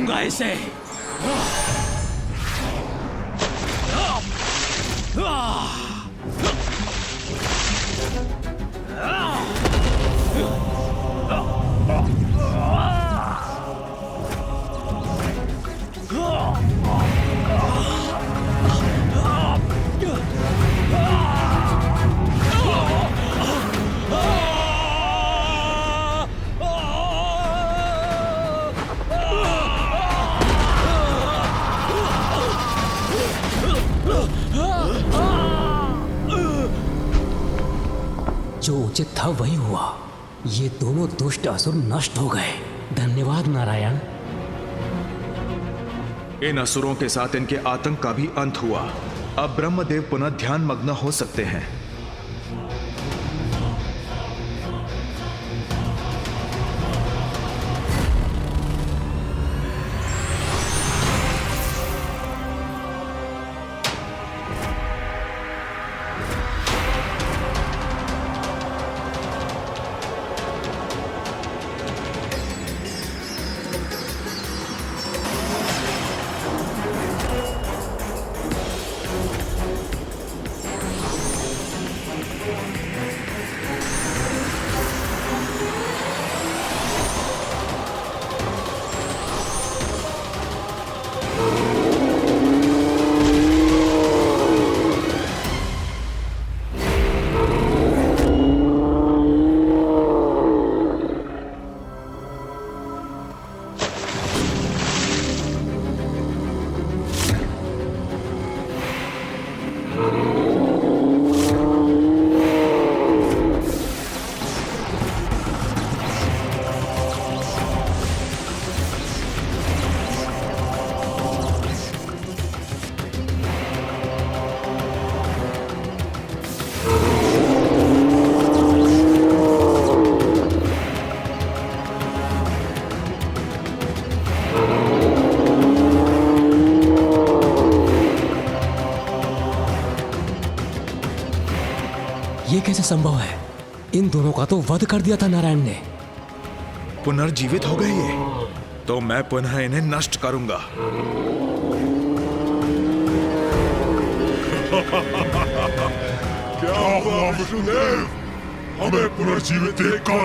दूंगा इसे। जो उचित था वही हुआ। ये दोनों दुष्ट असुर नष्ट हो गए। धन्यवाद नारायण। इन असुरों के साथ इनके आतंक का भी अंत हुआ। अब ब्रह्मदेव पुनः ध्यान मग्न हो सकते हैं। ये कैसे संभव है? इन दोनों का तो वध कर दिया था नारायण ने। पुनर्जीवित हो गए ये, तो मैं पुनः इन्हें नष्ट करूंगा। क्या हुआ विष्णुदेव? हमें पुनर्जीवित देखकर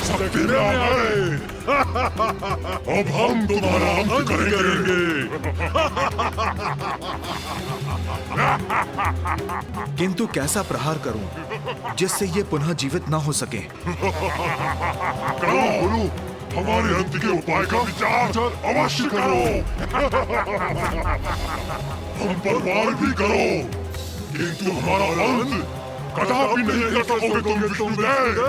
शक्ति में आ गए। अब हम तुम्हारा अंत करेंगे। किंतु कैसा प्रहार करूं जिससे ये पुनः जीवित न हो सके? करो गुरु, हमारे अंत के उपाय का विचार अवश्य करो। हम पर वार भी करो, किंतु हमारा अंत कदापि नहीं कर सकोगे तुम विष्णुदेव।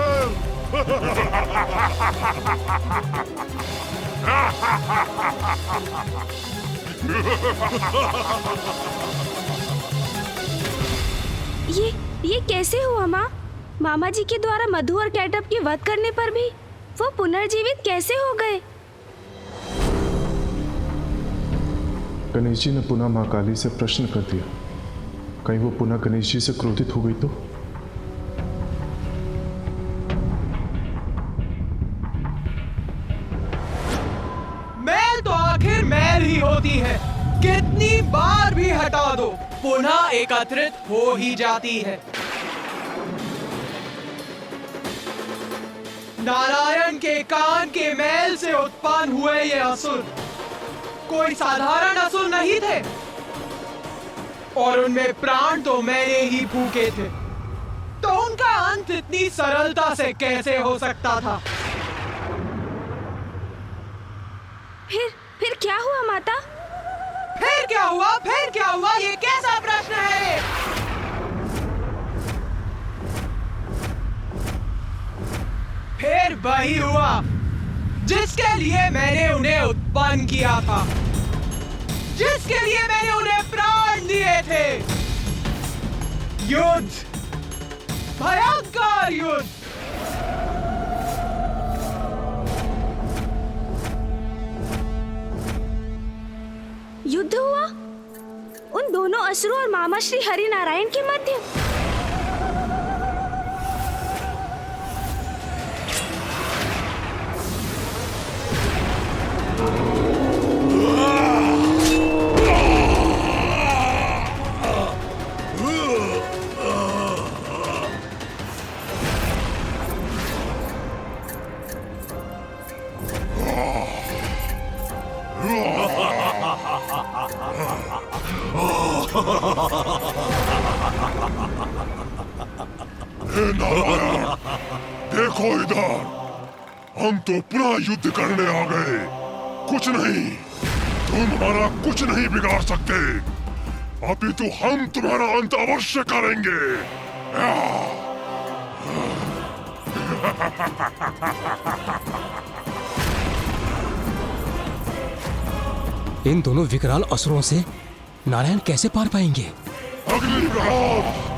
ये कैसे हुआ माँ? मामा जी के द्वारा मधु और कैटअप के वध करने पर भी वो पुनर्जीवित कैसे हो गए? गणेश जी ने पुनः मां काली से प्रश्न कर दिया। कहीं वो पुनः गणेश जी से क्रोधित हो गई तो? मैल तो आखिर मैल ही होती है, कितनी बार भी हटा दो पुनः एकत्रित हो ही जाती है। नारायण के कान के मैल से उत्पन्न हुए ये असुर कोई साधारण असुर नहीं थे, और उनमें प्राण तो मैंने ही फूके थे, तो उनका अंत इतनी सरलता से कैसे हो सकता था? फिर क्या हुआ माता? फिर क्या हुआ? फिर क्या हुआ? ये कैसा प्रश्न है? फिर वही हुआ जिसके लिए मैंने उन्हें उत्पन्न किया था, जिसके लिए मैंने उन्हें प्राण दिए थे। युद्ध, भयंकर युद्ध। युद्ध हुआ उन दोनों असुरों और मामा श्री हरि नारायण के मध्य। हे नारायण, देखो इधर, हम तो पुनः युद्ध करने आ गए। कुछ नहीं, तुम हमारा कुछ नहीं बिगाड़ सकते। अभी तो हम तुम्हारा अंत अवश्य करेंगे। इन दोनों विकराल असुरों से नारायण कैसे पार पाएंगे? अग्नि प्रहार।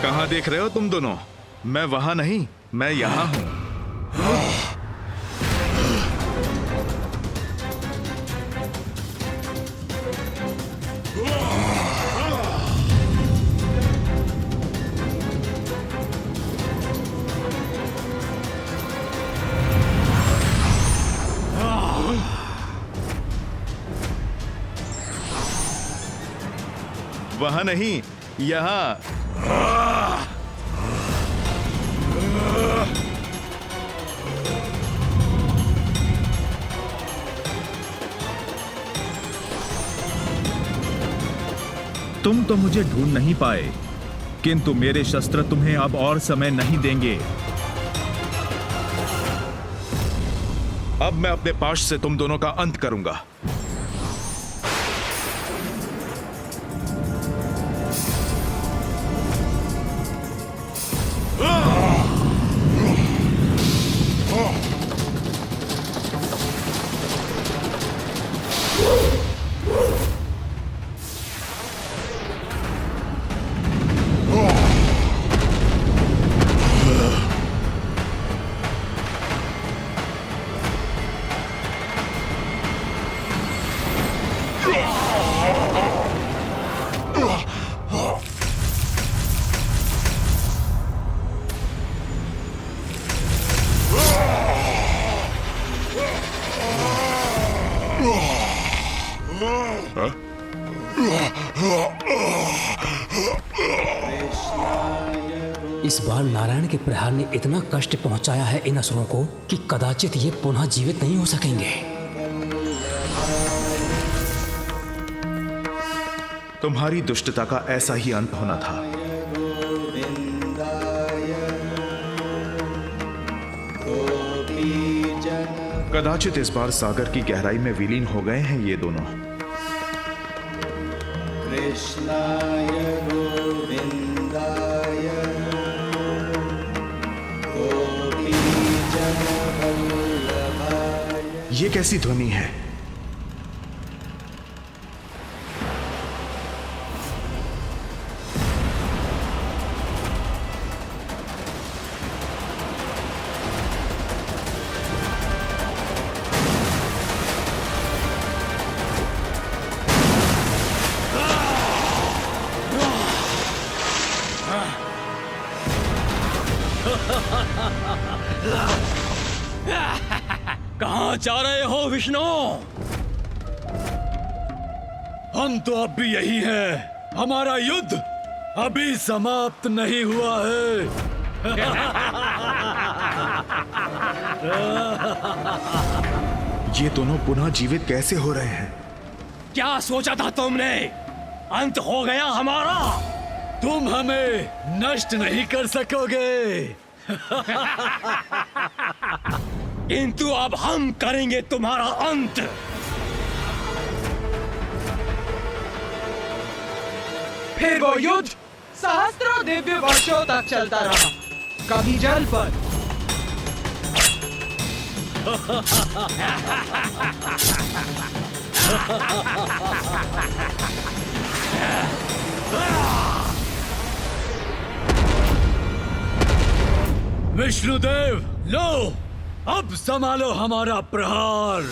कहाँ देख रहे हो तुम दोनों? मैं वहां नहीं, मैं यहां हूं। वहां नहीं, यहां। तुम तो मुझे ढूंढ नहीं पाए, किंतु मेरे शस्त्र तुम्हें अब और समय नहीं देंगे। अब मैं अपने पाश से तुम दोनों का अंत करूंगा। इस बार नारायण के प्रहार ने इतना कष्ट पहुंचाया है इन असुरों को कि कदाचित ये पुनः जीवित नहीं हो सकेंगे। तुम्हारी दुष्टता का ऐसा ही अंत होना था। कदाचित इस बार सागर की गहराई में विलीन हो गए हैं ये दोनों। ये कैसी ध्वनि है? कहां जा रहे हो विष्णु? हम तो अब भी यही हैं। हमारा युद्ध अभी समाप्त नहीं हुआ है। ये दोनों पुनः जीवित कैसे हो रहे हैं? क्या सोचा था तुमने? अंत हो गया हमारा। तुम हमें नष्ट नहीं कर सकोगे। किंतु अब हम करेंगे तुम्हारा अंत। फिर वो युद्ध सहस्त्रों दिव्य वर्षों तक चलता रहा, कभी जल पर, विष्णुदेव, लो अब संभालो हमारा प्रहार।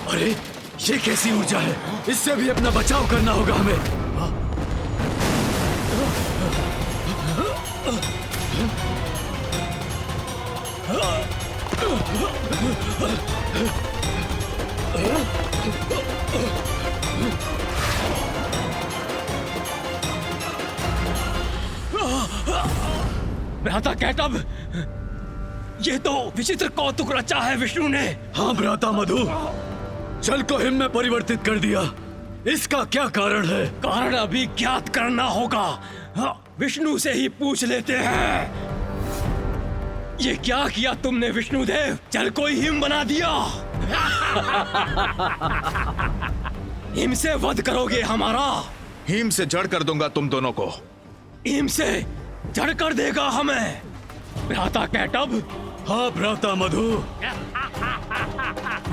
अरे ये कैसी ऊर्जा है? इससे भी अपना बचाव करना होगा हमें। भ्राता कैटब, ये तो विचित्र कौतुक रचा है विष्णु ने। हाँ भ्राता मधु, जल को हिम में परिवर्तित कर दिया। इसका क्या कारण है? कारण अभी ज्ञात करना होगा। हाँ, विष्णु से ही पूछ लेते हैं। ये क्या किया तुमने विष्णुदेव? जल को ही हिम बना दिया। हिम से वध करोगे हमारा? हिम से जड़ कर दूंगा तुम दोनों को। हिम से जड़ कर देगा हमें भ्राता कैटब? हाँ भ्राता मधु,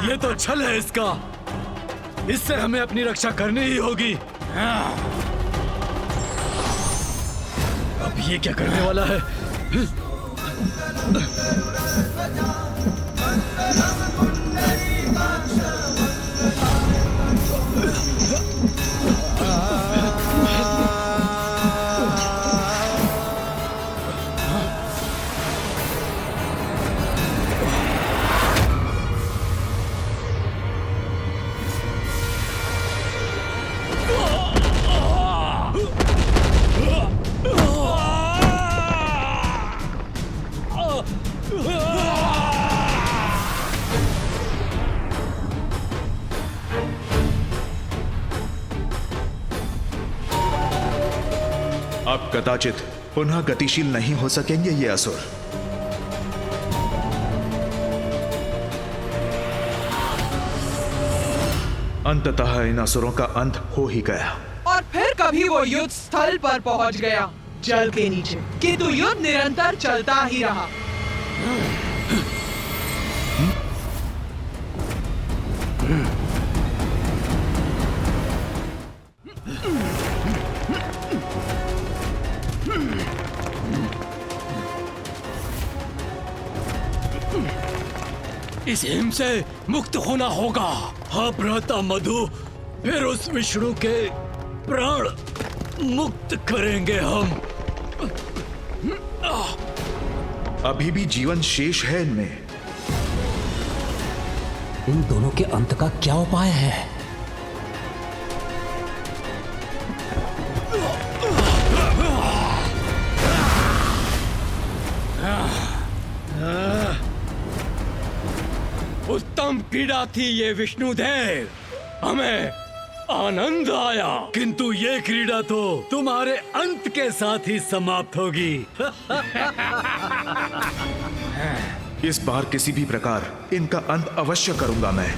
ये तो छल है इसका। इससे हमें अपनी रक्षा करनी ही होगी। अब ये क्या करने वाला है? अब कदाचित पुनः गतिशील नहीं हो सकेंगे ये असुर। अंततः इन असुरों का अंत हो ही गया। और फिर कभी वो युद्ध स्थल पर पहुंच गया, जल के नीचे, किंतु युद्ध निरंतर चलता ही रहा। इस हिम से मुक्त होना होगा। हाँ भ्राता मधु, फिर उस विष्णु के प्राण मुक्त करेंगे हम। अभी भी जीवन शेष है इनमें। इन दोनों के अंत का क्या उपाय है? उत्तम क्रीड़ा थी ये विष्णुदेव, हमें आनंद आया। किंतु ये क्रीड़ा तो तुम्हारे अंत के साथ ही समाप्त होगी। इस बार किसी भी प्रकार इनका अंत अवश्य करूंगा मैं।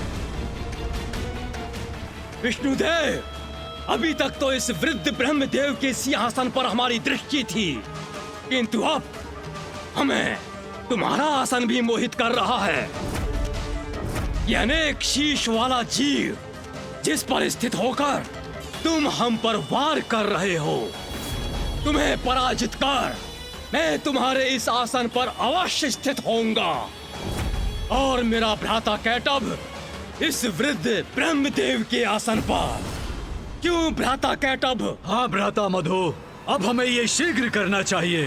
विष्णुदेव, अभी तक तो इस वृद्ध ब्रह्मदेव के सिंहासन पर हमारी दृष्टि थी, किंतु अब हमें तुम्हारा आसन भी मोहित कर रहा है। यह अनेक शीश वाला जीव जिस पर स्थित होकर तुम हम पर वार कर रहे हो, तुम्हें पराजित कर मैं तुम्हारे इस आसन पर अवश्य स्थित होऊंगा। और मेरा भ्राता कैटब इस वृद्ध ब्रह्मदेव के आसन पर। क्यों भ्राता कैटब? हाँ भ्राता मधु, अब हमें ये शीघ्र करना चाहिए।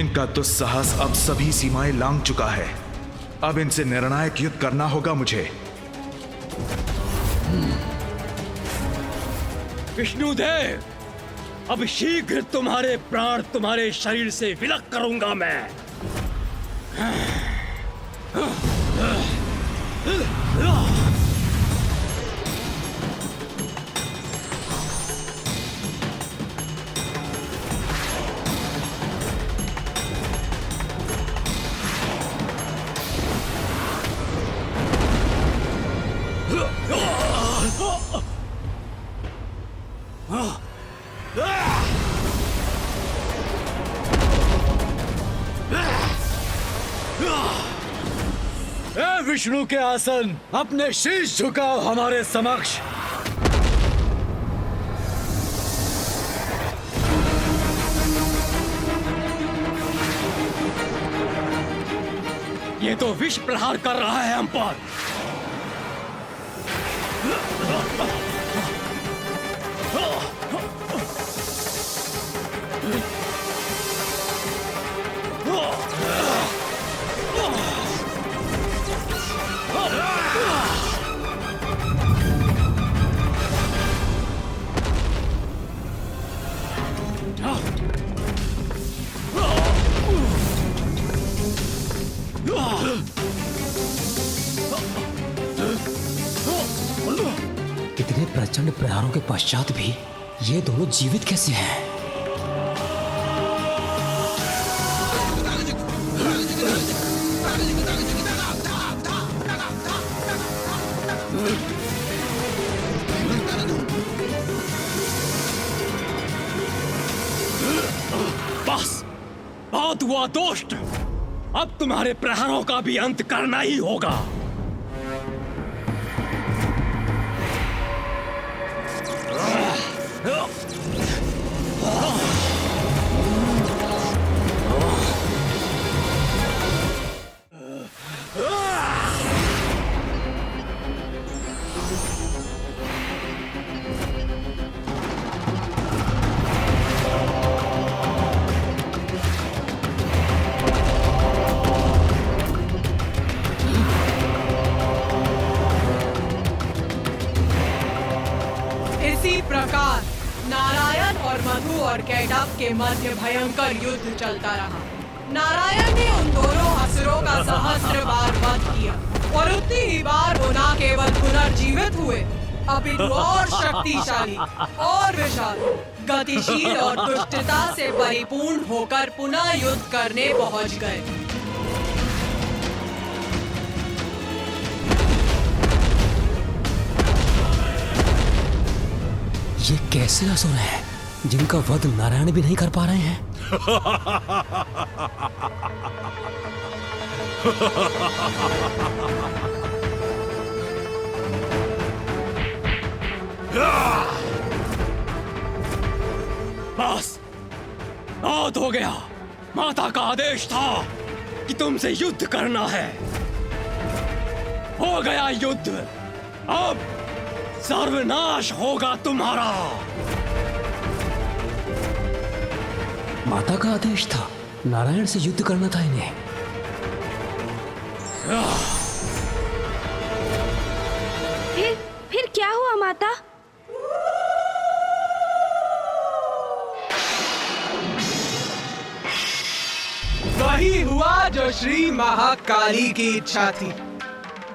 इनका दुस्साहस अब सभी सीमाएं लांघ चुका है। अब इनसे निर्णायक युद्ध करना होगा मुझे। विष्णुदेव, अब शीघ्र तुम्हारे प्राण तुम्हारे शरीर से विलग करूंगा मैं। विष्णु के आसन अपने शीश झुकाओ हमारे समक्ष। ये तो विष प्रहार कर रहा है हम पर। इतने प्रचंड प्रहारों के पश्चात भी ये दोनों जीवित कैसे हैं? बस बहुत हुआ दोस्त, अब तुम्हारे प्रहारों का भी अंत करना ही होगा। इसी प्रकार नारायण और मधु और कैटअप के मध्य भयंकर युद्ध चलता रहा। नारायण ने उन दोनों असुरों का सहस्त्र बार वध किया और उतनी ही बार वो न केवल पुनर्जीवित हुए अपितु और शक्तिशाली और विशाल, गतिशील और दुष्टता से परिपूर्ण होकर पुनः युद्ध करने पहुंच गए। ये कैसे असुर हैं जिनका वध नारायण भी नहीं कर पा रहे हैं? बस बहुत हो गया। माता का आदेश था कि तुमसे युद्ध करना है। हो गया युद्ध, अब सर्वनाश होगा तुम्हारा। माता का आदेश था, नारायण से युद्ध करना था इन्हें। फिर क्या हुआ माता? वही हुआ जो श्री महाकाली की इच्छा थी,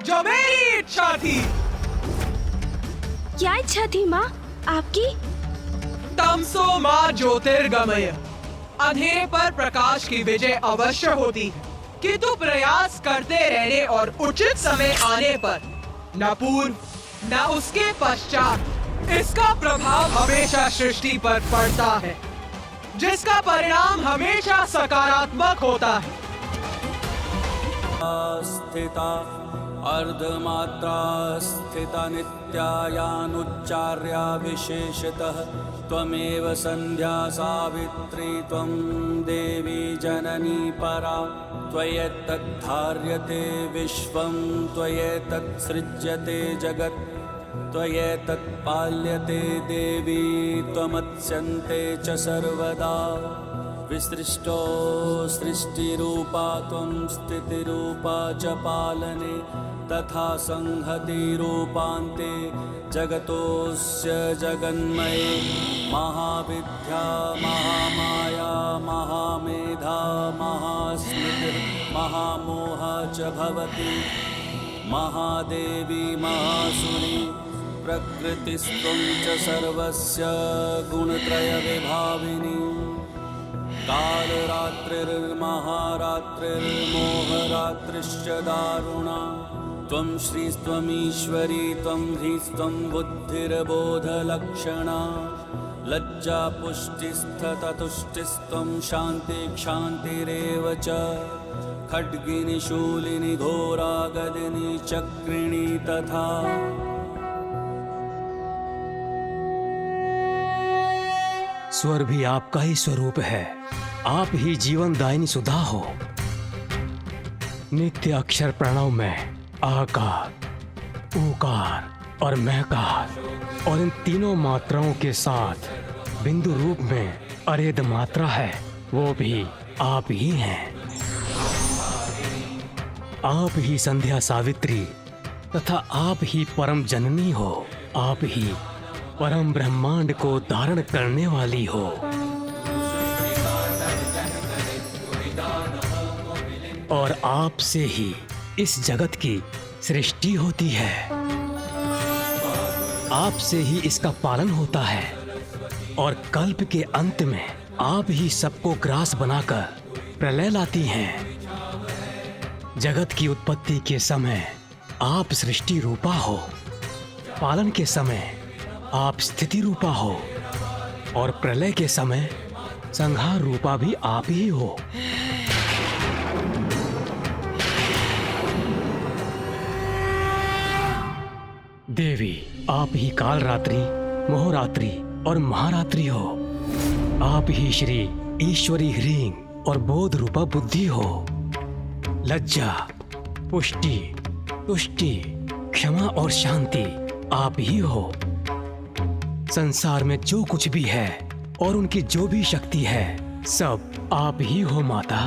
जो मेरी इच्छा थी। क्या इच्छा थी माँ आपकी? तमसो माँ ज्योतिर्गमय, अंधेरे पर प्रकाश की विजय अवश्य होती है, किंतु प्रयास करते रहने और उचित समय आने पर न पूर्व न उसके पश्चात इसका प्रभाव हमेशा सृष्टि पर पड़ता है, जिसका परिणाम हमेशा सकारात्मक होता है। स्थिता अर्धमात्रा स्थिता नित्यायानुच्चार्या विशेषतः त्वमेव संध्या सावित्री त्वं देवी जननी परा त्वयेतद्धार्यते विश्वं त्वयेतत्सृज्यते जगत् त्वयेतत्पाल्यते देवी त्वमत्स्यन्ते च सर्वदा विसृष्टो सृष्टिरूपा त्वं स्थितिरूपा च पालने तथा संहतिरूपान्ते जगतोऽस्य जगन्मये महाविद्या महामाया महामेधा महास्मृतिर्महामोहा च भवति महादेवी महासुरी प्रकृतिस्त्वं च सर्वस्य गुणत्रयविभाविनी कालरात्रिर्महारात्रिर्मोहरात्रिश्च दारुणा त्वं श्रीस्त्वमीश्वरी त्वं ह्रीस्त्वं बुद्धिर्बोधलक्षणा लज्जा पुष्टिस्ततुष्टिस्त्वं शान्तिक्षान्तिरेव च खड्गिनी शूलिनी घोरा गदिनी चक्रिणी तथा स्वर भी आपका ही स्वरूप है। आप ही जीवनदायिनी सुधा हो। नित्य अक्षर प्रणव में आकार, ऊकार और महकार और इन तीनों मात्राओं के साथ बिंदु रूप में अरेद मात्रा है, वो भी आप ही हैं। आप ही संध्या सावित्री तथा आप ही परम जननी हो। आप ही परम ब्रह्मांड को धारण करने वाली हो। और आप से ही इस जगत की सृष्टि होती है। आप से ही इसका पालन होता है और कल्प के अंत में आप ही सबको ग्रास बनाकर प्रलय लाती हैं। जगत की उत्पत्ति के समय आप सृष्टि रूपा हो, पालन के समय आप स्थिति रूपा हो और प्रलय के समय संहार रूपा भी आप ही हो। देवी, आप ही काल रात्रि, मोहरात्रि और महारात्रि हो। आप ही श्री ईश्वरी ह्रीं और बोध रूपा बुद्धि हो। लज्जा, पुष्टि, तुष्टि, क्षमा और शांति आप ही हो। संसार में जो कुछ भी है और उनकी जो भी शक्ति है, सब आप ही हो माता।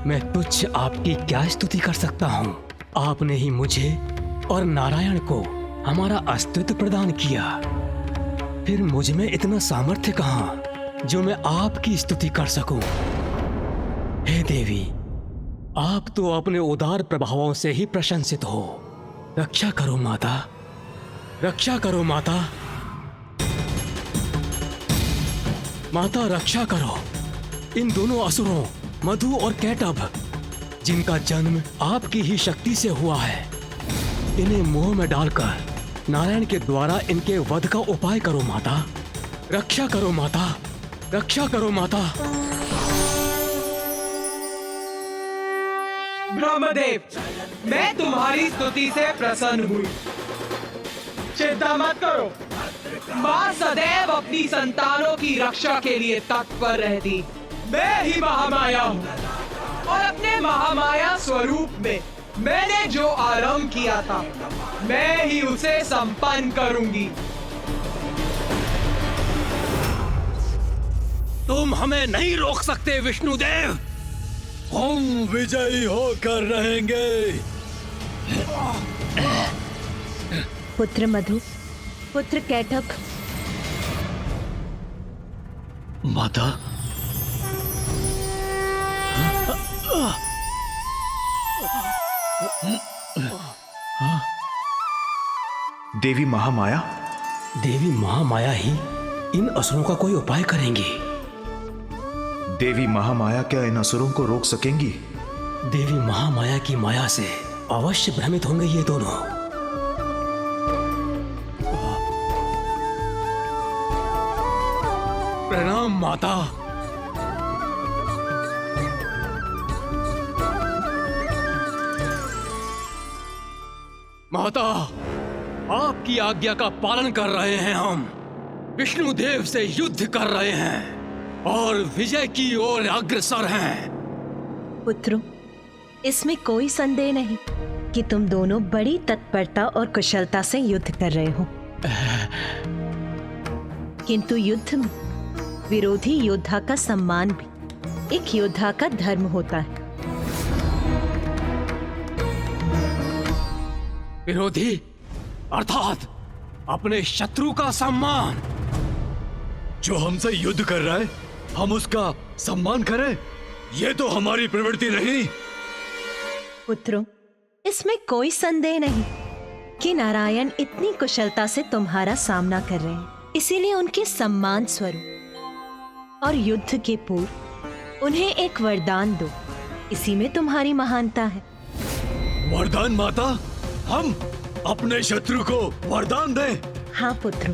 मैं तुच्छ आपकी क्या स्तुति कर सकता हूँ। आपने ही मुझे और नारायण को हमारा अस्तित्व प्रदान किया। फिर मुझ में इतना सामर्थ्य कहाँ जो मैं आपकी स्तुति कर सकूं। हे देवी, आप तो अपने उदार प्रभावों से ही प्रशंसित हो। रक्षा करो माता, रक्षा करो माता। माता रक्षा करो इन दोनों असुरों मधु और कैटभ, जिनका जन्म आपकी ही शक्ति से हुआ है। इन्हें मोह में डालकर नारायण के द्वारा इनके वध का उपाय करो माता। रक्षा करो माता, रक्षा करो माता। ब्रह्मदेव, मैं तुम्हारी स्तुति से प्रसन्न हुई। चिंता मत करो, माँ सदैव अपनी संतानों की रक्षा के लिए तत्पर रहती। मैं ही महामाया हूँ और अपने महामाया स्वरूप में मैंने जो आरंभ किया था, मैं ही उसे संपन्न करूंगी। तुम हमें नहीं रोक सकते विष्णुदेव। हम विजयी होकर रहेंगे। पुत्र मधु, पुत्र कैटभ। माता, देवी महामाया? देवी महामाया ही इन असुरों का कोई उपाय करेंगी। देवी महामाया क्या इन असुरों को रोक सकेंगी? देवी महामाया की माया से अवश्य भ्रमित होंगे ये दोनों। प्रणाम माता। माता, आपकी आज्ञा का पालन कर रहे हैं। हम विष्णुदेव से युद्ध कर रहे हैं और विजय की ओर अग्रसर हैं। पुत्रों, इसमें कोई संदेह नहीं कि तुम दोनों बड़ी तत्परता और कुशलता से युद्ध कर रहे हो। किंतु युद्ध में विरोधी योद्धा का सम्मान भी एक योद्धा का धर्म होता है। विरोधी अर्थात अपने शत्रु का सम्मान। जो हमसे युद्ध कर रहा है, हम उसका सम्मान करें, ये तो हमारी प्रवृत्ति नहीं। पुत्रों, इसमें कोई संदेह नहीं कि नारायण इतनी कुशलता से तुम्हारा सामना कर रहे हैं। इसीलिए उनके सम्मान स्वरूप और युद्ध के पूर्व उन्हें एक वरदान दो। इसी में तुम्हारी महानता है। वरदान माता? हम अपने शत्रु को वरदान दें? हाँ पुत्रों,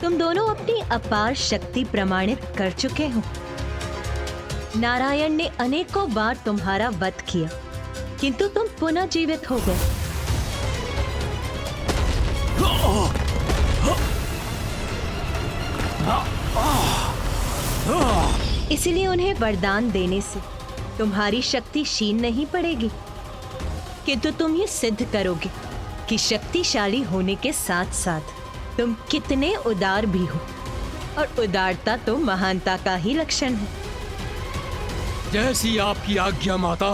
तुम दोनों अपनी अपार शक्ति प्रमाणित कर चुके हो। नारायण ने अनेकों बार तुम्हारा वध किया किंतु तुम पुनः जीवित हो गए। इसलिए उन्हें वरदान देने से तुम्हारी शक्ति क्षीण नहीं पड़ेगी, किंतु तुम ये सिद्ध करोगे कि शक्तिशाली होने के साथ साथ तुम कितने उदार भी हो, और उदारता तो महानता का ही लक्षण है। जैसी आपकी आज्ञा माता।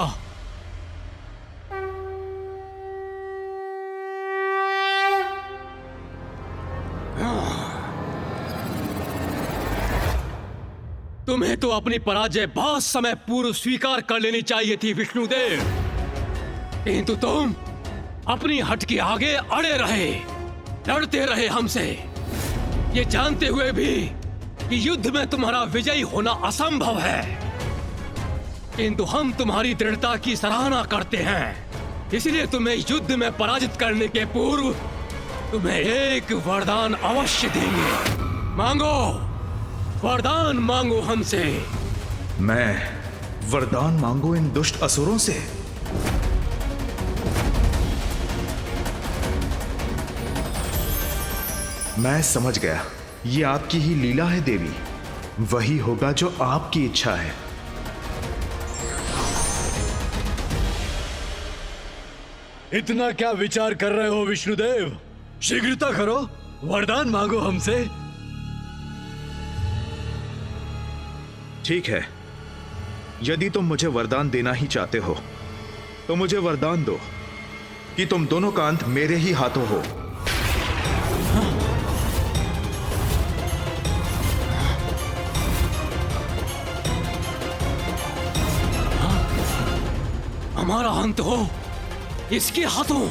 तुम्हें तो अपनी पराजय बहुत समय पूर्व स्वीकार कर लेनी चाहिए थी विष्णुदेव, किंतु तुम अपनी हट के आगे अड़े रहे, लड़ते रहे हमसे, ये जानते हुए भी कि युद्ध में तुम्हारा विजयी होना असंभव है। किंतु हम तुम्हारी दृढ़ता की सराहना करते हैं, इसलिए तुम्हें युद्ध में पराजित करने के पूर्व तुम्हें एक वरदान अवश्य देंगे। मांगो, वरदान मांगो हमसे। मैं वरदान मांगू इन दुष्ट असुरों से? मैं समझ गया, ये आपकी ही लीला है देवी। वही होगा जो आपकी इच्छा है। इतना क्या विचार कर रहे हो विष्णुदेव? शीघ्रता करो, वरदान मांगो हमसे। ठीक है, यदि तुम मुझे वरदान देना ही चाहते हो तो मुझे वरदान दो कि तुम दोनों का अंत मेरे ही हाथों हो। हमारा अंत हो इसके हाथों?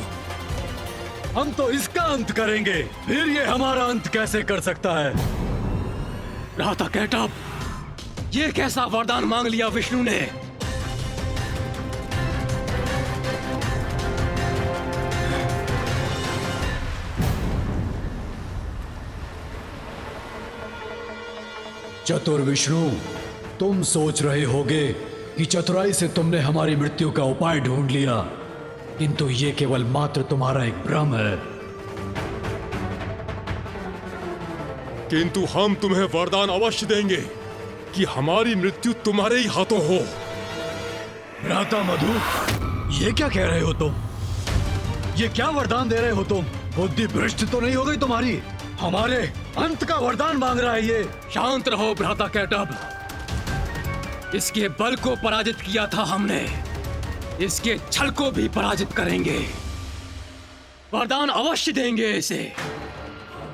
हम तो इसका अंत करेंगे, फिर ये हमारा अंत कैसे कर सकता है? भ्राता कैटअप, ये कैसा वरदान मांग लिया विष्णु ने? चतुर विष्णु, तुम सोच रहे होगे कि चतुराई से तुमने हमारी मृत्यु का उपाय ढूंढ लिया, किंतु ये केवल मात्र तुम्हारा एक भ्रम है। किंतु हम तुम्हें वरदान अवश्य देंगे कि हमारी मृत्यु तुम्हारे ही हाथों हो। भ्राता मधु, ये क्या कह रहे हो तुम? ये क्या वरदान दे रहे हो तुम? बुद्धि भ्रष्ट तो नहीं हो गई तुम्हारी? हमारे अंत का वरदान मांग रहा है ये। शांत रहो भ्राता कैटअप, इसके बल को पराजित किया था हमने, इसके छल को भी पराजित करेंगे। वरदान अवश्य देंगे इसे,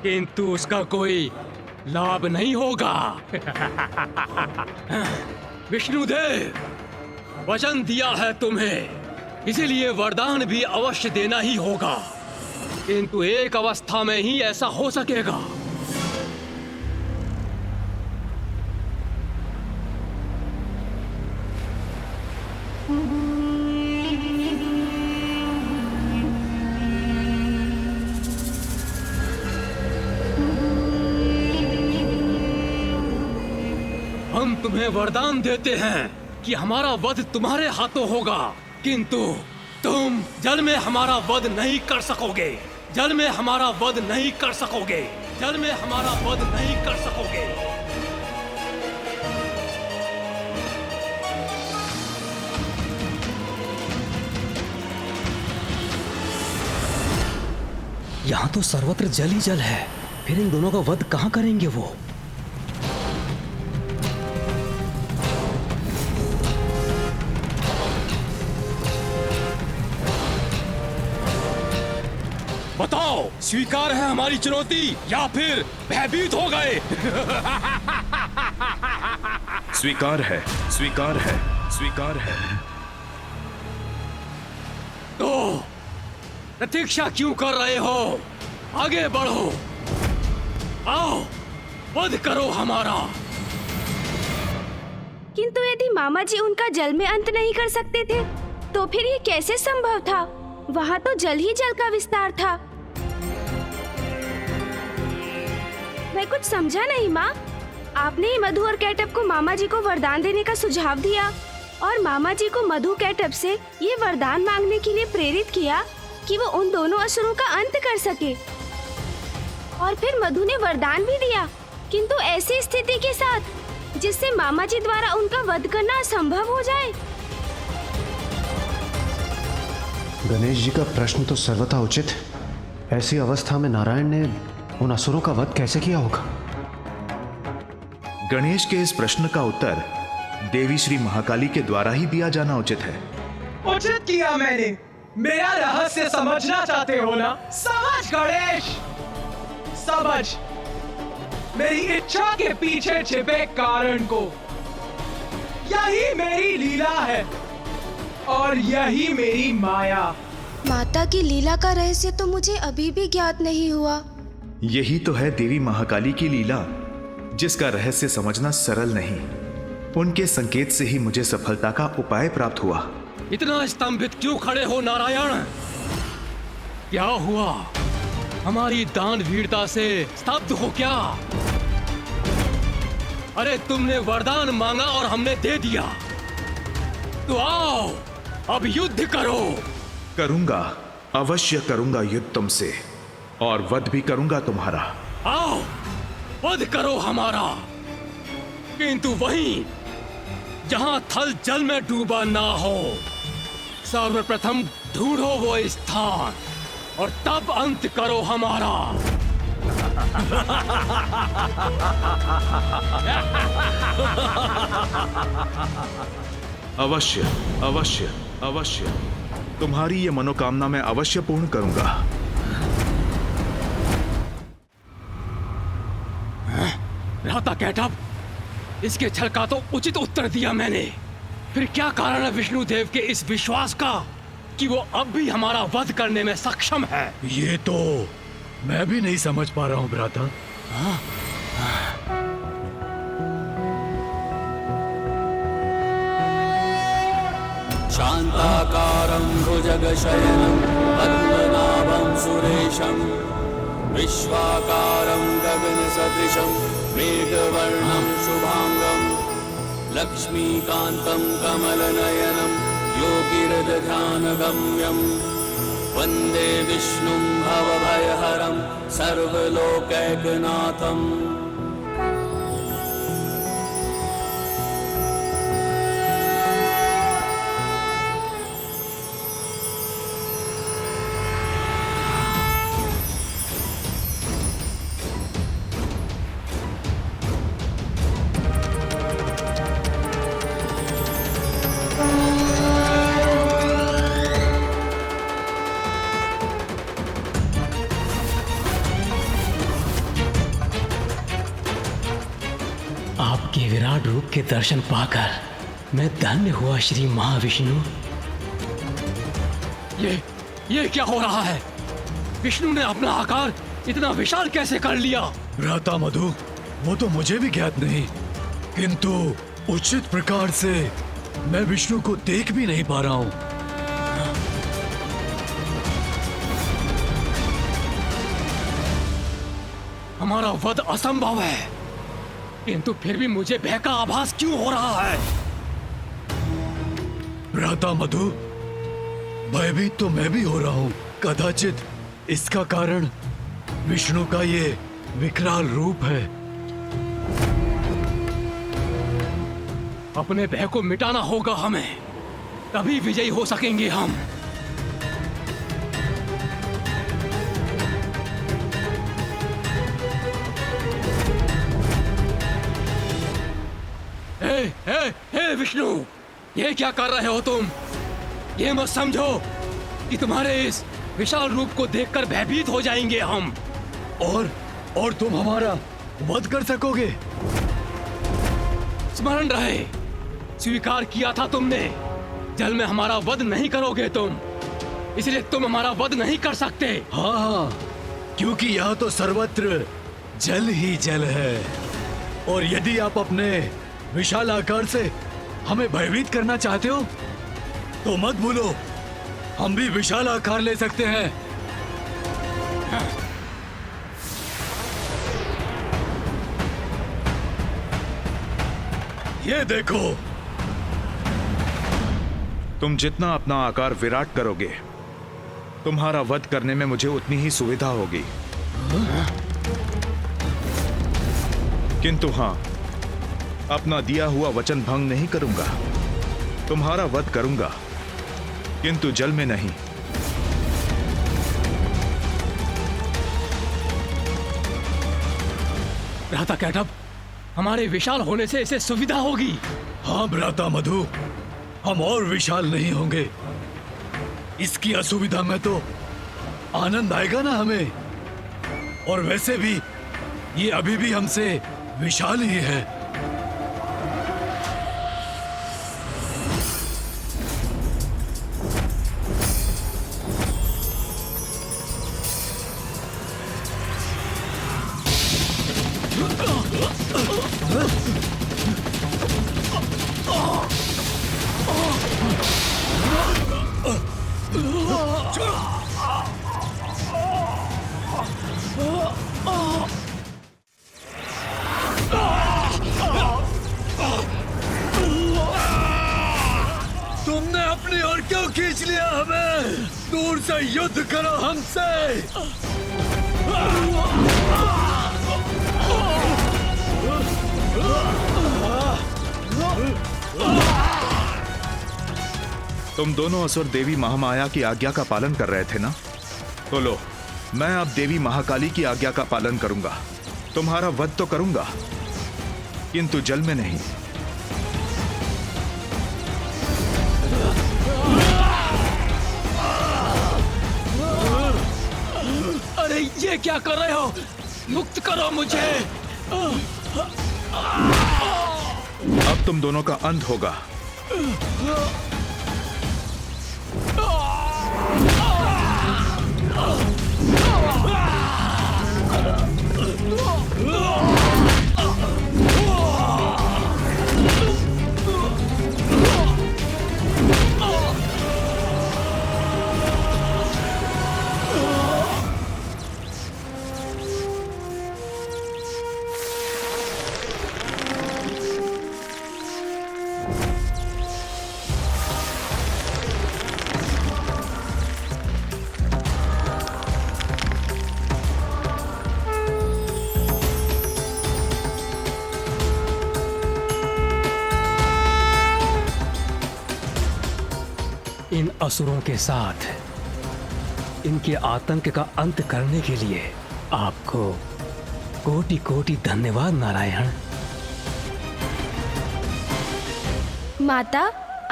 किंतु उसका कोई लाभ नहीं होगा। विष्णुदेव, वचन दिया है तुम्हें, इसीलिए वरदान भी अवश्य देना ही होगा, किंतु एक अवस्था में ही ऐसा हो सकेगा। हम तुम्हें वरदान देते हैं कि हमारा वध तुम्हारे हाथों होगा, किंतु तुम जल में हमारा वध नहीं कर सकोगे। जल में हमारा वध नहीं कर सकोगे। जल में हमारा वध नहीं कर सकोगे। यहाँ तो सर्वत्र जल ही जल है, फिर इन दोनों का वध कहाँ करेंगे वो? बताओ, स्वीकार है हमारी चुनौती या फिर भयभीत हो गए? स्वीकार है, स्वीकार है, स्वीकार है। तो प्रतीक्षा क्यों कर रहे हो? आगे बढ़ो, आओ वध करो हमारा। किंतु यदि मामा जी उनका जल में अंत नहीं कर सकते थे, तो फिर ये कैसे संभव था? वहाँ तो जल ही जल का विस्तार था। मैं कुछ समझा नहीं माँ। आपने ही मधु और कैटअप को मामा जी को वरदान देने का सुझाव दिया, और मामा जी को मधु कैटअप से ये वरदान मांगने के लिए प्रेरित किया कि वो उन दोनों असुरों का अंत कर सके। और फिर मधु ने वरदान भी दिया, किंतु ऐसी स्थिति के साथ जिससे मामा जी द्वारा उनका वध करना असंभव हो जाए। गणेश जी का प्रश्न तो सर्वथा उचित है। ऐसी अवस्था में नारायण ने उन असुरों का वध कैसे किया होगा? गणेश के इस प्रश्न का उत्तर देवी श्री महाकाली के द्वारा ही दिया जाना उचित है। उचित किया मैंने। मेरा रहस्य समझना चाहते हो ना? समझ गणेश, समझ मेरी इच्छा के पीछे छिपे कारण को। यही मेरी लीला है और यही मेरी माया। माता की लीला का रहस्य तो मुझे अभी भी ज्ञात नहीं हुआ। यही तो है देवी महाकाली की लीला, जिसका रहस्य समझना सरल नहीं। उनके संकेत से ही मुझे सफलता का उपाय प्राप्त हुआ। इतना स्तंभित क्यों खड़े हो नारायण? क्या हुआ? हमारी दान वीरता से स्तब्ध हो क्या? अरे तुमने वरदान मांगा और हमने दे दिया, तो आओ अब युद्ध करो। करूंगा, अवश्य करूंगा युद्ध तुमसे, और वध भी करूंगा तुम्हारा। आओ वध करो हमारा, किंतु वहीं जहां थल जल में डूबा ना हो। सर्वप्रथम ढूंढो वो स्थान और तब अंत करो हमारा। अवश्य अवश्य अवश्य, तुम्हारी ये मनोकामना मैं अवश्य पूर्ण करूंगा। भ्राता कैटअप, इसके छल का तो उचित उत्तर दिया मैंने। फिर क्या कारण है विष्णुदेव के इस विश्वास का कि वो अब भी हमारा वध करने में सक्षम है? ये तो मैं भी नहीं समझ पा रहा हूँ भ्राता। शांताकारं भुजगशयनं पद्मनाभं सुरेशं विश्वाकारं गगनसदृशं मेघवर्णं शुभांगं लक्ष्मीकान्तं कमलनयनं योगिरध्यानगम्यं वन्दे विष्णुं भवभयहरं सर्वलोकैकनाथम्। आपके विराट रूप के दर्शन पाकर मैं धन्य हुआ श्री महाविष्णु। ये क्या हो रहा है? विष्णु ने अपना आकार इतना विशाल कैसे कर लिया? भ्राता मधु, वो तो मुझे भी ज्ञात नहीं, किंतु उचित प्रकार से मैं विष्णु को देख भी नहीं पा रहा हूँ। हमारा वध असंभव है, किंतु फिर भी मुझे भय का आभास क्यों हो रहा है? भ्राता मधु, भयभीत तो मैं भी हो रहा हूँ। कदाचित इसका कारण विष्णु का ये विकराल रूप है। अपने भय को मिटाना होगा हमें, तभी विजयी हो सकेंगे हम। हे विष्णु, ये क्या कर रहे हो तुम? ये मत समझो कि तुम्हारे इस विशाल रूप को देखकर भयभीत हो जाएंगे हम। और तुम हमारा वध कर सकोगे? स्मरण रहे, स्वीकार किया था तुमने, जल में हमारा वध नहीं करोगे तुम, इसलिए तुम हमारा वध नहीं कर सकते। हाँ, क्योंकि यहाँ तो सर्वत्र जल ही जल है, और यदि आप अपने विशाल आकार से हमें भयभीत करना चाहते हो तो मत भूलो, हम भी विशाल आकार ले सकते हैं। ये देखो, तुम जितना अपना आकार विराट करोगे, तुम्हारा वध करने में मुझे उतनी ही सुविधा होगी। किंतु हां, अपना दिया हुआ वचन भंग नहीं करूंगा। तुम्हारा वध करूंगा, किंतु जल में नहीं। भ्राता कैटअप, हमारे विशाल होने से इसे सुविधा होगी। हाँ भ्राता मधु, हम और विशाल नहीं होंगे। इसकी असुविधा में तो आनंद आएगा ना हमें। और वैसे भी ये अभी भी हमसे विशाल ही है। तुमने अपनी ओर क्यों खींच लिया हमें? दूर से युद्ध करो हमसे। तुम दोनों असुर देवी महामाया की आज्ञा का पालन कर रहे थे ना? तो लो, मैं अब देवी महाकाली की आज्ञा का पालन करूंगा। तुम्हारा वध तो करूंगा, किंतु जल में नहीं। अरे ये क्या कर रहे हो? मुक्त करो मुझे। अब तुम दोनों का अंत होगा। इन असुरों के साथ इनके आतंक का अंत करने के लिए आपको कोटि कोटि धन्यवाद नारायण। माता,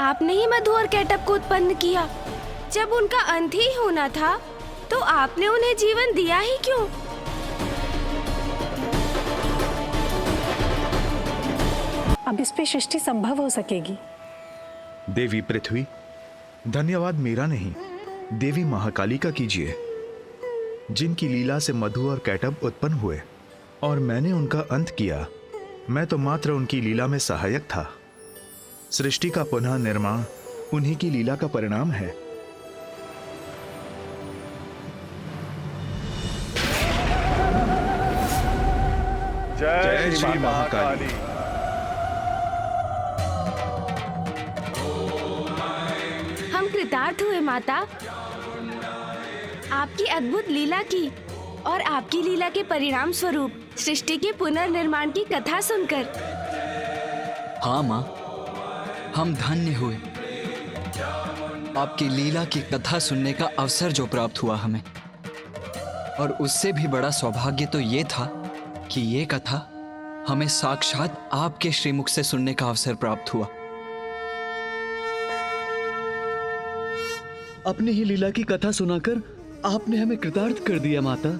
आपने ही मधु और कैटअप को उत्पन्न किया। जब उनका अंत ही होना था तो आपने उन्हें जीवन दिया ही क्यों? अब इस पे सृष्टि संभव हो सकेगी। देवी पृथ्वी, धन्यवाद मेरा नहीं, देवी महाकाली का कीजिए, जिनकी लीला से मधु और कैटअप उत्पन्न हुए और मैंने उनका अंत किया। मैं तो मात्र उनकी लीला में सहायक था। सृष्टि का पुनः निर्माण उन्हीं की लीला का परिणाम है। जय श्री महाकाली। हम कृतार्थ हुए माता, आपकी अद्भुत लीला की और आपकी लीला के परिणाम स्वरूप सृष्टि के पुनर्निर्माण की कथा सुनकर। हाँ माँ, हम धन्य हुए। आपकी लीला की कथा सुनने का अवसर जो प्राप्त हुआ हमें, और उससे भी बड़ा सौभाग्य तो ये था कि ये कथा हमें साक्षात आपके श्रीमुख से सुनने का अवसर प्राप्त हुआ। अपनी ही लीला की कथा सुनाकर आपने हमें कृतार्थ कर दिया माता।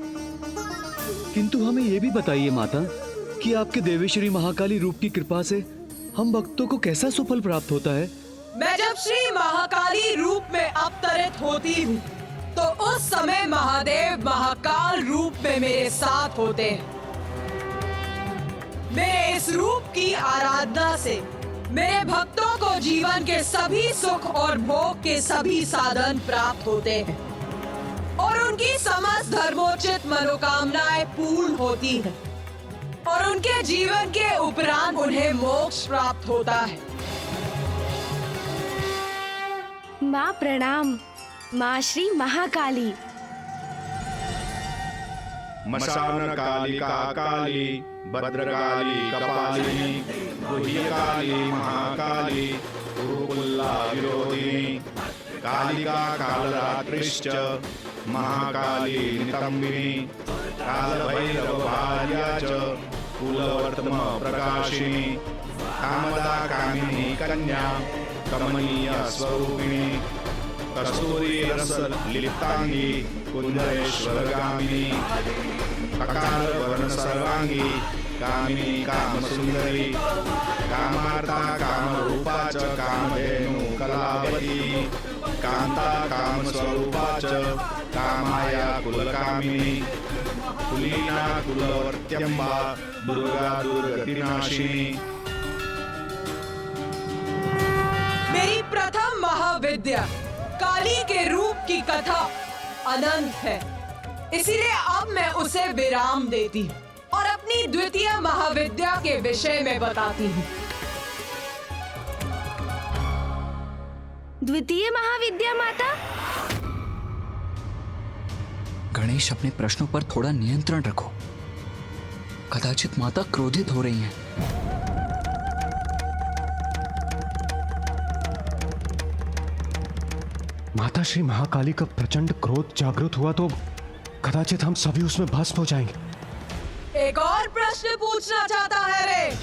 किंतु हमें यह भी बताइए माता कि आपके देवेश्वरी महाकाली रूप की कृपा से हम भक्तों को कैसा सुफल प्राप्त होता है? मैं जब श्री महाकाली रूप में अवतरित होती हूँ तो उस समय महादेव महाकाल रूप में मेरे साथ होते हैं। मेरे इस रूप की आराधना से मेरे भक्तों को जीवन के सभी सुख और भोग के सभी साधन प्राप्त होते हैं और उनकी समस्त धर्मोचित मनोकामनाएं पूर्ण होती हैं और उनके जीवन के उपरांत उन्हें मोक्ष प्राप्त होता है। माँ प्रणाम। माँ श्री महाकाली। मशान कालिका काली भद्रकाली कपालिनी गुह्यकाली महाकाली कुरुकुल्ला विरोधिनी कालिका कालरात्रिश्च महाकाली नितंबिनी कालभैरवभार्या च कुलवर्तम प्रकाशिनी कामदा कामिनी कन्या कमनीय स्वरूपिणी कस्तूरी रस लिप्तांगी कुंजरेश्वरगामिनी ककार वर्ण सर्वांगी कामिनी कामसुंदरी कामार्ता कामरूपा च कामधेनु कलावती कांता कामस्वरूपा च कामाया कुलकामिनी कुलीना कुलवर्त्यंबा दुर्गा दुर्गतिनाशिनी। मेरी प्रथम महाविद्या काली के रूप की कथा अनंत है, इसीलिए अब मैं उसे विराम देती हूँ और अपनी द्वितीय महाविद्या के विषय में बताती हूँ। द्वितीय महाविद्या माता? गणेश, अपने प्रश्नों पर थोड़ा नियंत्रण रखो। कदाचित माता क्रोधित हो रही हैं। माता श्री महाकाली का प्रचंड क्रोध जागृत हुआ तो कदाचित हम सभी उसमें भस्म हो जाएंगे। एक और प्रश्न पूछना चाहता है रे?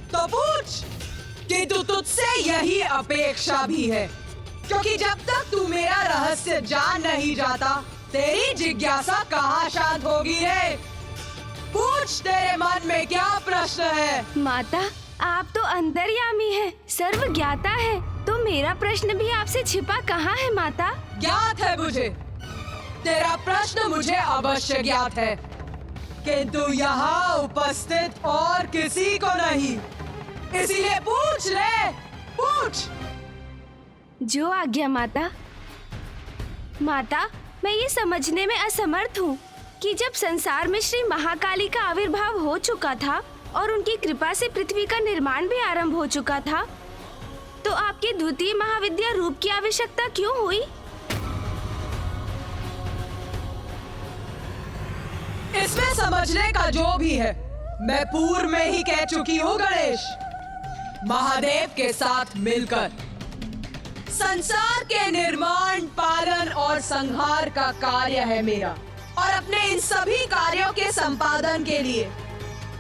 तो पूछ, किंतु तुझसे यही अपेक्षा भी है, क्योंकि जब तक तू मेरा रहस्य जान नहीं जाता तेरी जिज्ञासा कहाँ शांत होगी रे? पूछ, तेरे मन में क्या प्रश्न है? माता, आप तो अंतर्यामी हैं, सर्वज्ञाता है, तो मेरा प्रश्न भी आपसे छिपा कहाँ है माता? ज्ञात है मुझे, तेरा प्रश्न मुझे अवश्य ज्ञात है, किंतु यहाँ उपस्थित और किसी को नहीं, इसीलिए पूछ ले, पूछ। जो आज्ञा माता। माता, मैं ये समझने में असमर्थ हूँ कि जब संसार में श्री महाकाली का आविर्भाव हो चुका था और उनकी कृपा से पृथ्वी का निर्माण भी आरंभ हो चुका था, तो आपकी द्वितीय महाविद्या रूप की आवश्यकता क्यों हुई? इसमें समझने का जो भी है, मैं पूर्व में ही कह चुकी हूँ गणेश। महादेव के साथ मिलकर संसार के निर्माण, पालन और संहार का कार्य है मेरा, और अपने इन सभी कार्यों के संपादन के लिए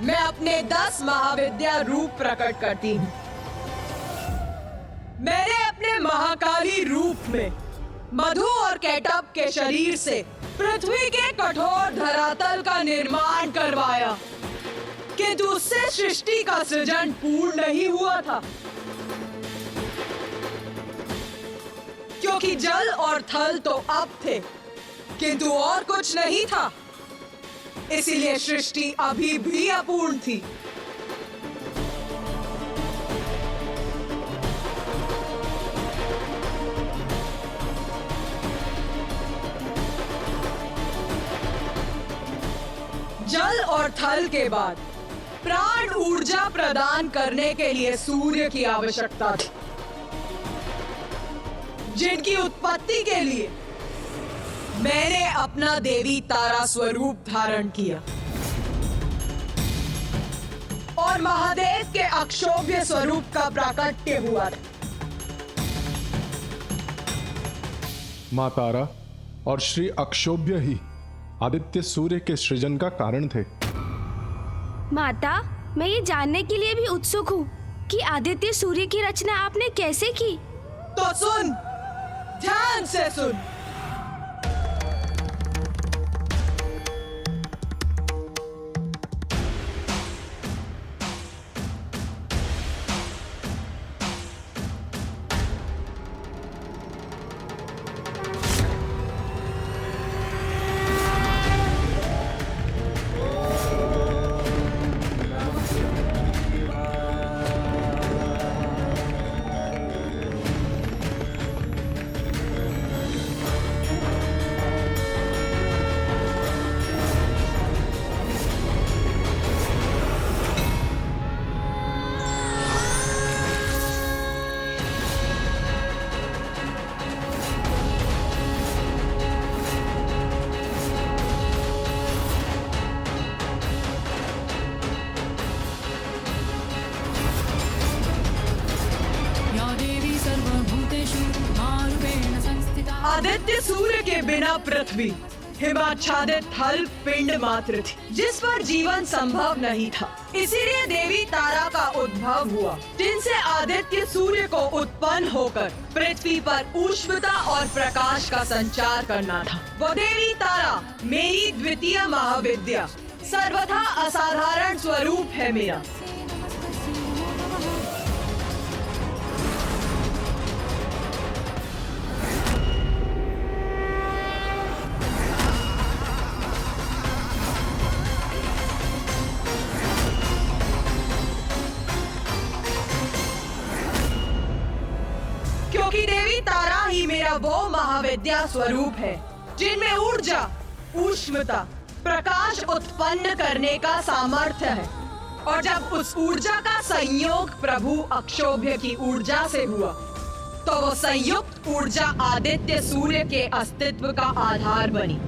मैं अपने 10 महाविद्या रूप प्रकट करती हूँ। मैंने अपने महाकाली रूप में मधु और केटप के शरीर से पृथ्वी के कठोर धरातल का निर्माण करवाया, किंतु उससे सृष्टि का सृजन पूर्ण नहीं हुआ था, क्योंकि जल और थल तो अब थे, किंतु और कुछ नहीं था, इसीलिए सृष्टि अभी भी अपूर्ण थी। जल और थल के बाद प्राण ऊर्जा प्रदान करने के लिए सूर्य की आवश्यकता थी, जिनकी उत्पत्ति के लिए मैंने अपना देवी तारा स्वरूप धारण किया और महादेव के अक्षोभ्य स्वरूप का प्राकट्य हुआ था। मां तारा और श्री अक्षोभ्य ही आदित्य सूर्य के सृजन का कारण थे। माता, मैं ये जानने के लिए भी उत्सुक हूँ कि आदित्य सूर्य की रचना आपने कैसे की? तो सुन, ध्यान से सुन। आदित्य सूर्य के बिना पृथ्वी हिमाच्छादित थल पिंड मात्र थी, जिस पर जीवन संभव नहीं था। इसीलिए देवी तारा का उद्भव हुआ, जिनसे आदित्य सूर्य को उत्पन्न होकर पृथ्वी पर ऊष्मता और प्रकाश का संचार करना था। वो देवी तारा मेरी द्वितीय महाविद्या, सर्वथा असाधारण स्वरूप है मेरा। क्योंकि देवी तारा ही मेरा वो महाविद्या स्वरूप है जिनमें ऊर्जा, ऊष्मता, प्रकाश उत्पन्न करने का सामर्थ्य है। और जब उस ऊर्जा का संयोग प्रभु अक्षोभ्य की ऊर्जा से हुआ, तो वो संयुक्त ऊर्जा आदित्य सूर्य के अस्तित्व का आधार बनी।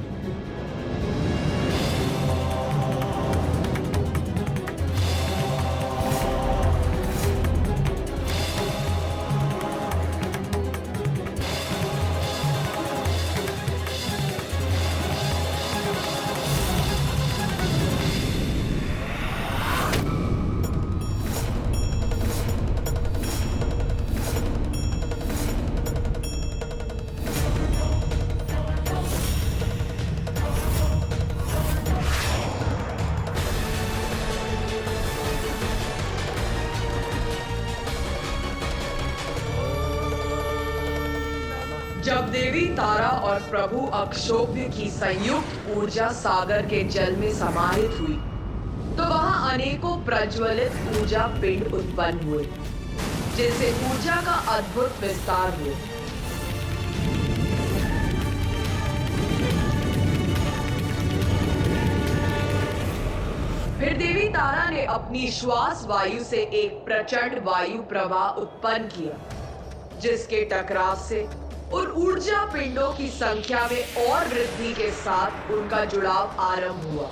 जब देवी तारा और प्रभु अक्षोभ्य की संयुक्त ऊर्जा सागर के जल में समाहित हुई, तो वहां अनेकों प्रज्वलित ऊर्जा पिंड उत्पन्न हुए, जिनसे ऊर्जा का अद्भुत विस्तार हुआ। फिर देवी तारा ने अपनी श्वास वायु से एक प्रचंड वायु प्रवाह उत्पन्न किया, जिसके टकराव से उन ऊर्जा पिंडों की संख्या में और वृद्धि के साथ उनका जुड़ाव आरंभ हुआ।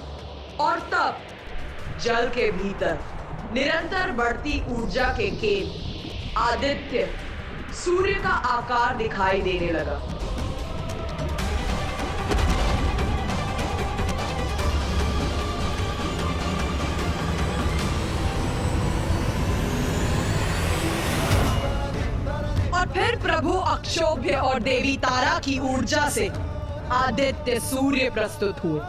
और तब जल के भीतर निरंतर बढ़ती ऊर्जा के केंद्र आदित्य सूर्य का आकार दिखाई देने लगा। और फिर प्रभु अक्षोभ्य और देवी तारा की ऊर्जा से आदित्य सूर्य प्रस्तुत हुए।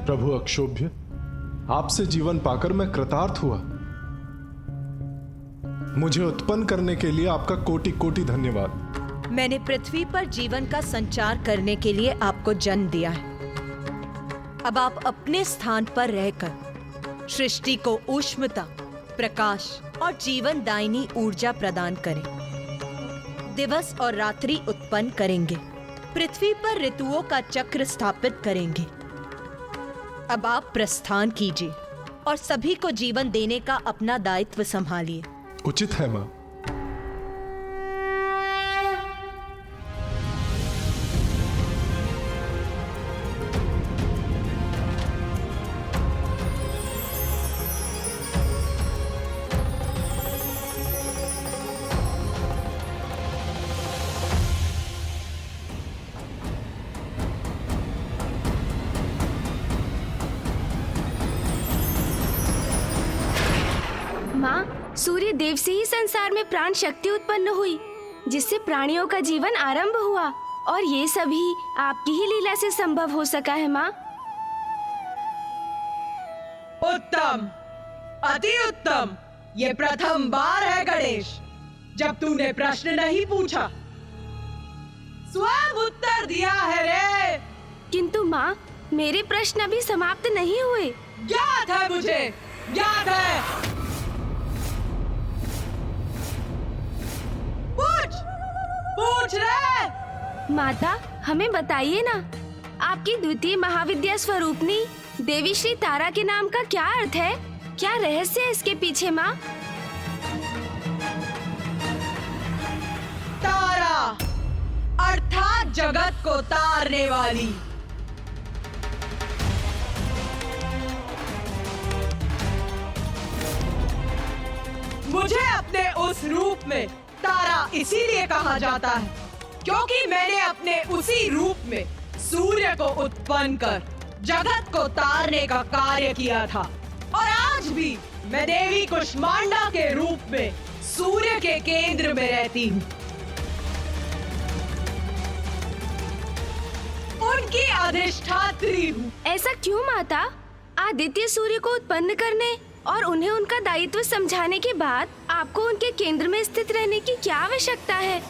प्रभु अक्षोभ्य, आपसे जीवन पाकर मैं कृतार्थ हुआ। मुझे उत्पन्न करने के लिए आपका कोटि कोटि धन्यवाद। मैंने पृथ्वी पर जीवन का संचार करने के लिए आपको जन्म दिया है। अब आप अपने स्थान पर रहकर सृष्टि को ऊष्मता, प्रकाश और जीवन दायिनी ऊर्जा प्रदान करें। दिवस और रात्रि उत्पन्न करेंगे, पृथ्वी पर ऋतुओं का चक्र स्थापित करेंगे। अब आप प्रस्थान कीजिए और सभी को जीवन देने का अपना दायित्व संभालिए। उचित है मां। सूर्य देव से ही संसार में प्राण शक्ति उत्पन्न हुई, जिससे प्राणियों का जीवन आरंभ हुआ, और ये सभी आपकी ही लीला से संभव हो सका है माँ। उत्तम, अति उत्तम। ये प्रथम बार है गणेश जब तूने प्रश्न नहीं पूछा, स्वयं उत्तर दिया है रे। किंतु माँ, मेरे प्रश्न अभी समाप्त नहीं हुए। ज्ञात है मुझे याद है? पूछ रहे? माता, हमें बताइए ना, आपकी द्वितीय महाविद्या स्वरूपनी देवी श्री तारा के नाम का क्या अर्थ है? क्या रहस्य है इसके पीछे माँ? तारा अर्थात जगत को तारने वाली। मुझे अपने उस रूप में तारा इसीलिए कहा जाता है क्योंकि मैंने अपने उसी रूप में सूर्य को उत्पन्न कर जगत को तारने का कार्य किया था। और आज भी मैं देवी कुष्मांडा के रूप में सूर्य के केंद्र में रहती हूँ, उनकी अधिष्ठात्री हूँ। ऐसा क्यों माता? आदित्य सूर्य को उत्पन्न करने और उन्हें उनका दायित्व समझाने के बाद आपको उनके केंद्र में स्थित रहने की क्या आवश्यकता है?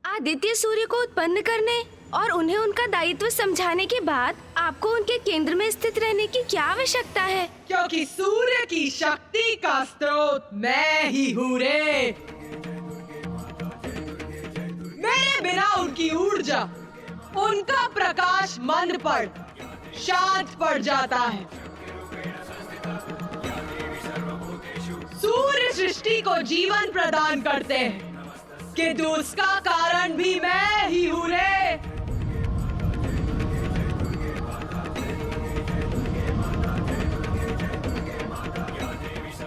आदित्य सूर्य को उत्पन्न करने और उन्हें उनका दायित्व समझाने के बाद आपको उनके केंद्र में स्थित रहने की क्या आवश्यकता है? क्योंकि सूर्य की शक्ति का स्रोत मैं ही हूँ रे। मेरे बिना उनकी ऊर्जा, उनका प्रकाश मंद पड़, शांत पड़ जाता है। सूर्य सृष्टि को जीवन प्रदान करते हैं किंतु उसका कारण भी मैं ही हूँ रे।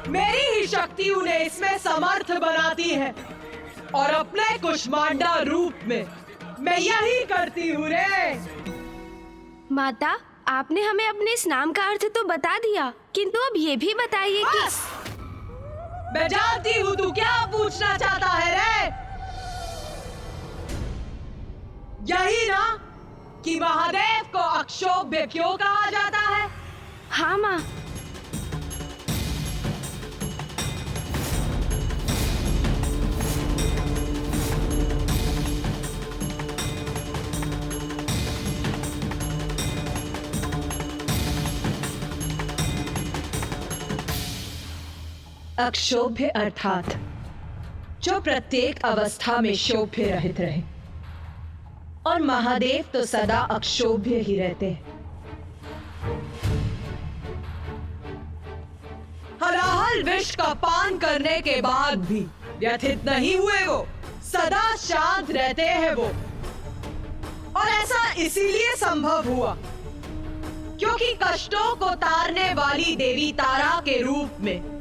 मेरी ही शक्ति उन्हें इसमें समर्थ बनाती है और अपने कुष्मांडा रूप में मैं यही करती हूँ रे। माता, आपने हमें अपने इस नाम का अर्थ तो बता दिया, किंतु अब ये भी बताइए कि मैं जानती हूँ तू क्या पूछना चाहता है रे। यही ना कि महादेव को अक्षोभ्य क्यों कहा जाता है? हाँ माँ। अक्षोभ्य अर्थात जो प्रत्येक अवस्था में शोभ्य रहित रहे, और महादेव तो सदा अक्षोभ्य ही रहते हैं। हलाहल विष का पान करने के बाद भी व्यथित नहीं हुए वो, सदा शांत रहते हैं वो। और ऐसा इसीलिए संभव हुआ क्योंकि कष्टों को तारने वाली देवी तारा के रूप में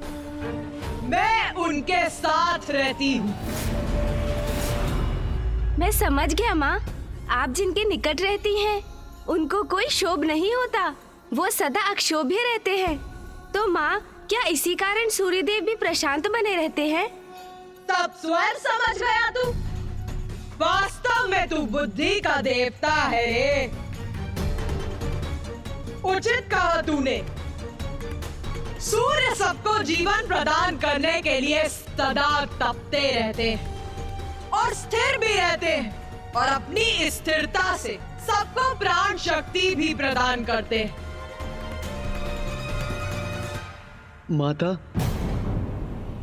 मैं उनके साथ रहती हूँ। मैं समझ गया माँ, आप जिनके निकट रहती हैं, उनको कोई क्षोभ नहीं होता, वो सदा अक्षोभ्य रहते हैं। तो माँ, क्या इसी कारण सूर्यदेव भी प्रशांत बने रहते हैं? तब स्वयं समझ गया तू। वास्तव में तू बुद्धि का देवता है रे। उचित कहा तूने। सूर्य सबको जीवन प्रदान करने के लिए सदा तपते रहते हैं और स्थिर भी रहते हैं, और अपनी स्थिरता से सबको प्राण शक्ति भी प्रदान करते हैं। माता,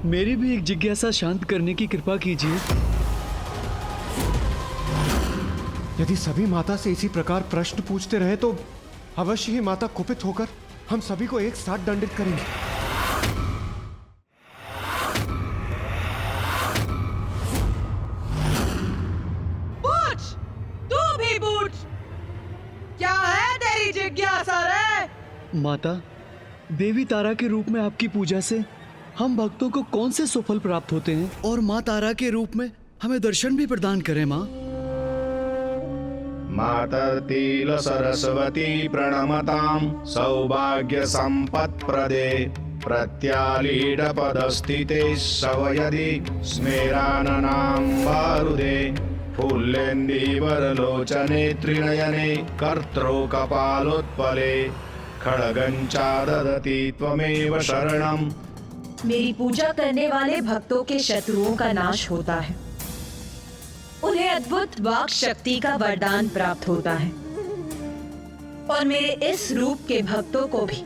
मेरी भी एक जिज्ञासा शांत करने की कृपा कीजिए। यदि सभी माता से इसी प्रकार प्रश्न पूछते रहे तो अवश्य ही माता कुपित होकर हम सभी को एक साथ दंडित करेंगे। पूछ, तू भी पूछ। क्या है तेरी जिज्ञासा रे? माता, देवी तारा के रूप में आपकी पूजा से हम भक्तों को कौन से सुफल प्राप्त होते हैं, और माँ तारा के रूप में हमें दर्शन भी प्रदान करें माँ। मातर्तिल सरस्वती प्रणमतां सौभाग्य संपत् प्रदे प्रत्यालीड पदस्थिते सवयदि स्मेराननां बारुदे फुल्लेन्दीवरलोचने त्रिनयने कर्त्रो कपालोत्पले खड्गञ्चाददति त्वमेव शरणम्। मेरी पूजा करने वाले भक्तों के शत्रुओं का नाश होता है, उन्हें अद्भुत वाक शक्ति का वरदान प्राप्त होता है, और मेरे इस रूप के भक्तों को भी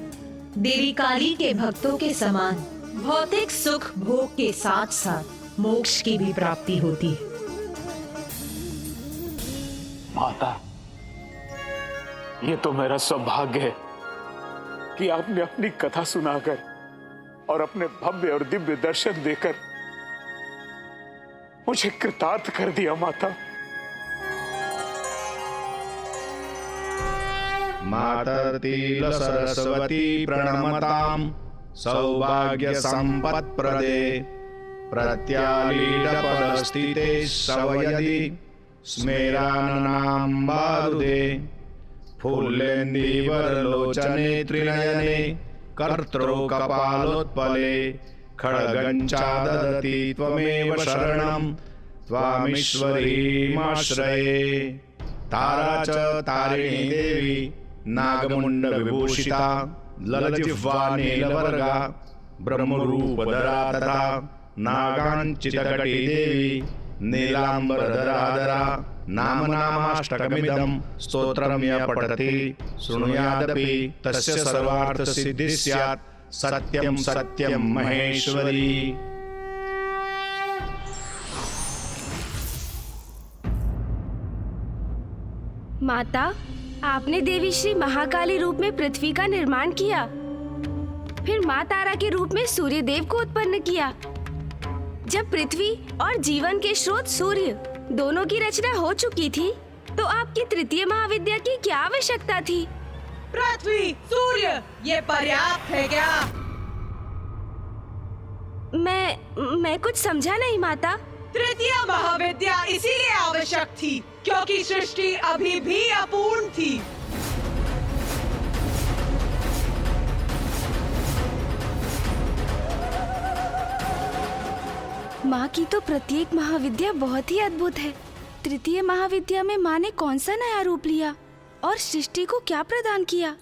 देवी काली के भक्तों के समान भौतिक सुख भोग के साथ साथ मोक्ष की भी प्राप्ति होती है। माता, ये तो मेरा सौभाग्य है कि आपने अपनी कथा सुनाकर और अपने भव्य और दिव्य दर्शन देकर मुझे कृतार्थ कर दिया। माता, मातर्तिल सरस्वती प्रणमताम सौभाग्य संपत्प्रदे प्रत्यालीडपदस्थिते सवयदि स्मेराननाम्बादुदे फुल्लेन्दीवरलोचने त्रिनयने कर्त्रोकपालोत्पले खड्गञ्चाददति त्वमेव शरणं त्वामीश्वरीमाश्रये। तारा च तारिणी देवी नागमुंड विभूषिता ललजिह्वा नीलवर्गा ब्रह्मरूपधरा तथा नागांचितकटी देवी नीलांबरधराधरा नामनामाष्टकमिदं स्तोत्रं यः पठति शृणुयादपि तस्य सर्वार्थ सिद्धि स्यात्। सत्यं सत्यं महेश्वरी। माता, आपने देवी श्री महाकाली रूप में पृथ्वी का निर्माण किया, फिर माँ तारा के रूप में सूर्य देव को उत्पन्न किया। जब पृथ्वी और जीवन के स्रोत सूर्य दोनों की रचना हो चुकी थी, तो आपकी तृतीय महाविद्या की क्या आवश्यकता थी? पृथ्वी, सूर्य, ये पर्याप्त है क्या? मैं कुछ समझा नहीं माता। तृतीय महाविद्या इसीलिए आवश्यक थी क्योंकि सृष्टि अभी भी अपूर्ण थी। माँ की तो प्रत्येक महाविद्या बहुत ही अद्भुत है। तृतीय महाविद्या में माँ ने कौन सा नया रूप लिया और सृष्टि को क्या प्रदान किया?